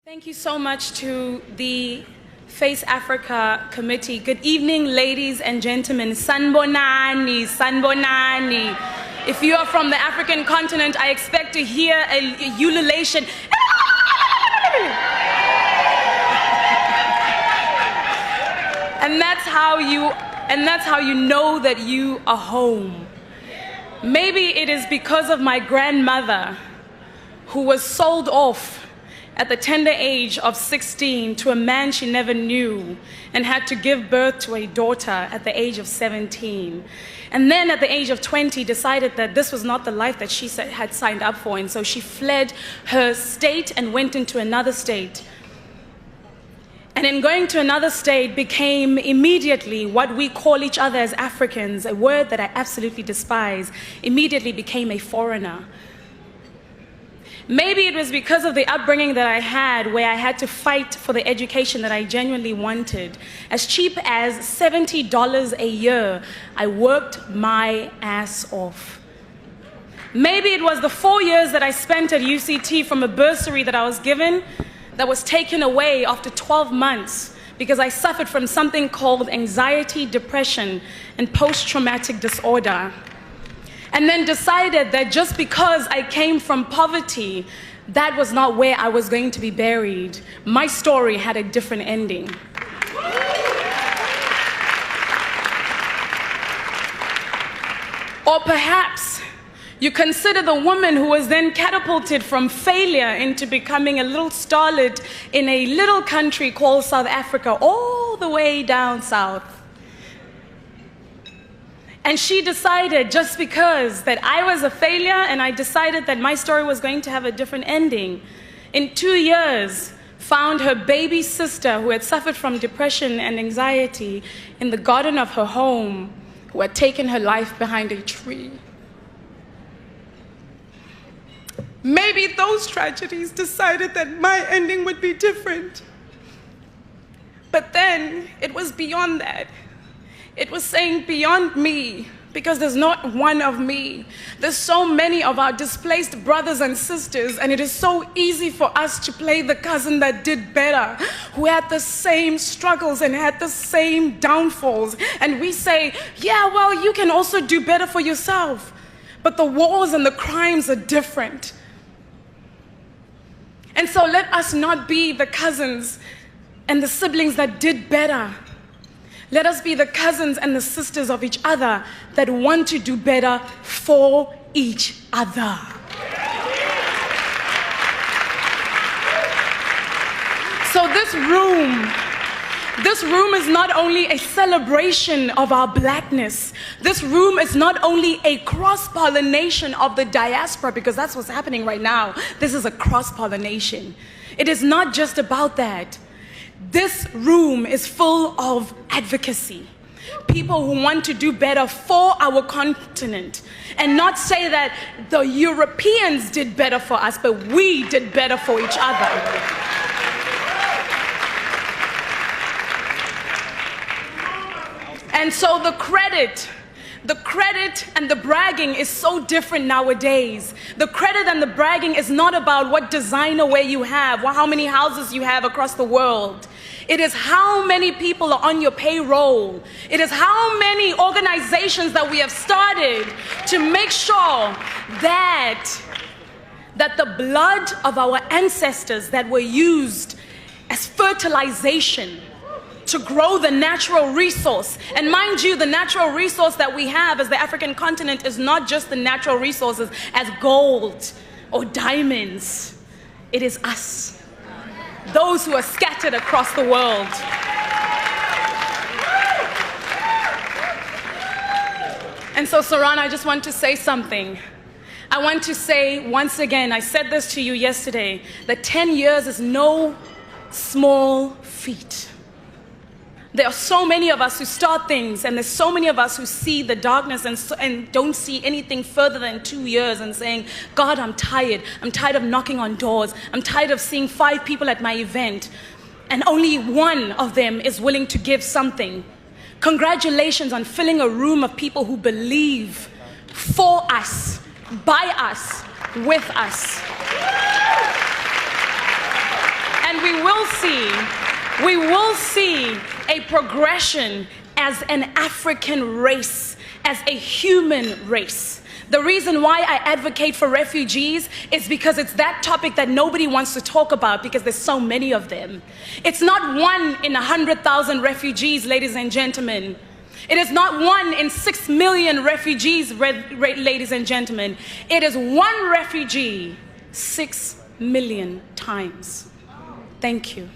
Thank you so much to the Face Africa Committee. Good evening, ladies and gentlemen. Sanbonani, Sanbonani. If you are from the African continent, I expect to hear a ululation. And that's how you know that you are home. Maybe it is because of my grandmother, who was sold off at the tender age of 16 to a man she never knew and had to give birth to a daughter at the age of 17. And then at the age of 20 decided that this was not the life that she had signed up for, and so she fled her state and went into another state. And in going to another state became immediately what we call each other as Africans, a word that I absolutely despise, immediately became a foreigner. Maybe it was because of the upbringing that I had, where I had to fight for the education that I genuinely wanted. As cheap as $70 a year, I worked my ass off. Maybe it was the 4 years that I spent at UCT from a bursary that I was given that was taken away after 12 months because I suffered from something called anxiety, depression, and post-traumatic disorder. And then decided that just because I came from poverty, that was not where I was going to be buried. My story had a different ending. Or perhaps you consider the woman who was then catapulted from failure into becoming a little starlet in a little country called South Africa, all the way down south. And she decided, just because, that I was a failure, and I decided that my story was going to have a different ending. In 2 years, found her baby sister who had suffered from depression and anxiety in the garden of her home, who had taken her life behind a tree. Maybe those tragedies decided that my ending would be different. But then it was beyond that. It was saying beyond me, because there's not one of me. There's so many of our displaced brothers and sisters, and it is so easy for us to play the cousin that did better, who had the same struggles and had the same downfalls. And we say, yeah, well, you can also do better for yourself. But the wars and the crimes are different. And so let us not be the cousins and the siblings that did better. Let us be the cousins and the sisters of each other that want to do better for each other. So this room is not only a celebration of our blackness. This room is not only a cross-pollination of the diaspora, because that's what's happening right now. This is a cross-pollination. It is not just about that. This room is full of advocacy. People who want to do better for our continent, and not say that the Europeans did better for us, but we did better for each other. And so the credit and the bragging is so different nowadays. The credit and the bragging is not about what designer wear you have, or how many houses you have across the world. It is how many people are on your payroll. It is how many organizations that we have started to make sure that the blood of our ancestors that were used as fertilization to grow the natural resource. And mind you, the natural resource that we have as the African continent is not just the natural resources as gold or diamonds. It is us, those who are scattered across the world. And so, Sarana, I just want to say something. I want to say once again, I said this to you yesterday, that 10 years is no small feat. There are so many of us who start things, and there's so many of us who see the darkness and don't see anything further than 2 years and saying, God, I'm tired. I'm tired of knocking on doors. I'm tired of seeing 5 people at my event, and only one of them is willing to give something. Congratulations on filling a room of people who believe for us, by us, with us. And we will see a progression as an African race, as a human race. The reason why I advocate for refugees is because it's that topic that nobody wants to talk about because there's so many of them. It's not 1 in 100,000 refugees, ladies and gentlemen. It is not 1 in 6 million refugees, ladies and gentlemen. It is 1 refugee 6 million times. Thank you.